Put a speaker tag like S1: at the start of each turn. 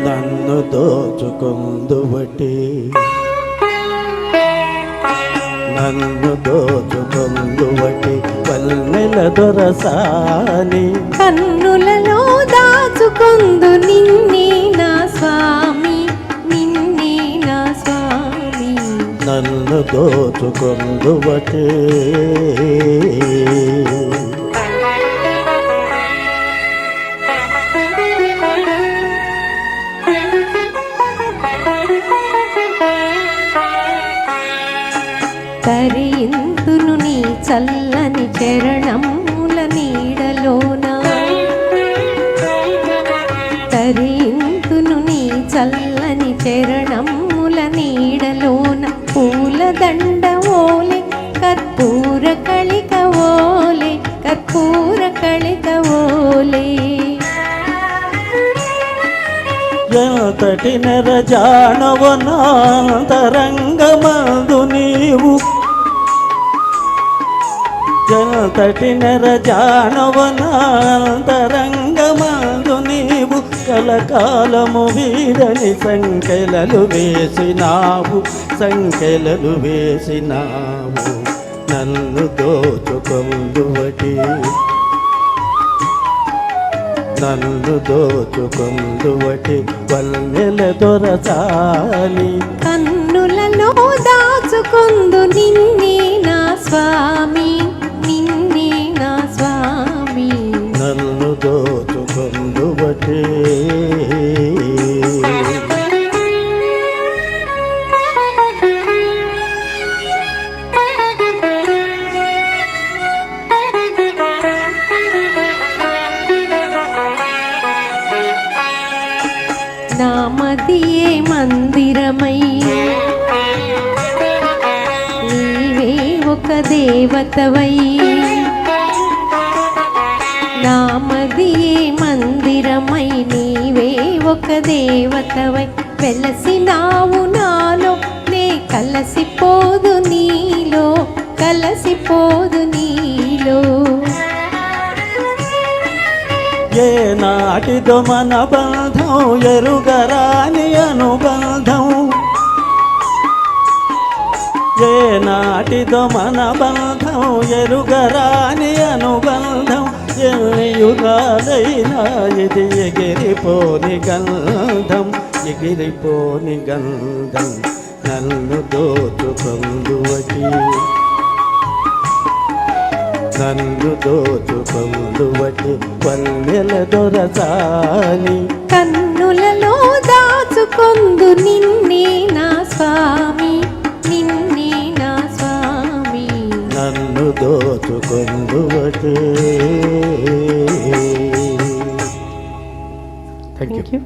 S1: నన్ను దోచుకొందువటి నన్ను దోచుకొందువటి వన్నెల దొరసాని
S2: కన్నులలో దాచుకొందు నిన్నే నా స్వామి నిన్నే నా స్వామి
S1: నన్ను దోచుకొందువటి
S2: తరింతును నీ చల్లని చరణముల నీడలోన తరింతును నీ చల్లని చరణముల నీడలోన పూలదండ ఓలే కర్పూర కళిక ఓలే కర్పూర కళిక ఓలే
S1: ఎంతటి నెరజానవ నాంతరంగమందు నీవు ఎంతటి నెరజానవ నాంతరంగమందు నీవు కలకాలము వీరని సంకెలలు వేసినావు సంకెలలు వేసినావు నన్ను దోచుకొందువటి నన్ను దోచుకొందువటి వన్నెల దొరసాని
S2: కన్నులలో దాచుకొందు నిన్నే నా స్వామి నిన్నే నా స్వామి
S1: నన్ను దోచుకొందువటి
S2: నామదియే మందిరమై నీవే ఒక దేవతవై నామదియే మందిరమై నీవే ఒక దేవతవై వెలసినావు నాలో నే కలసిపోదు నీలో కలసిపోదు నీలో
S1: ఏ నాటిదో మన బంధం ఎరుగరాని అనుబంధం ఏ నాటిదో మన బంధం ఎరుగరాని అనుబంధం ఎన్ని యుగాలైనా ఇది ఎగిరిపోని గంధం ఎగిరిపోని గంధం నన్ను దోచుకొందువటి నన్ను దోచుకొందువటి వన్నెల దొరసాని
S2: కన్నులలో దాచుకొందు నిన్నే నా స్వామి నిన్నే నా స్వామి
S1: నన్ను దోచుకొందువటి. Thank you.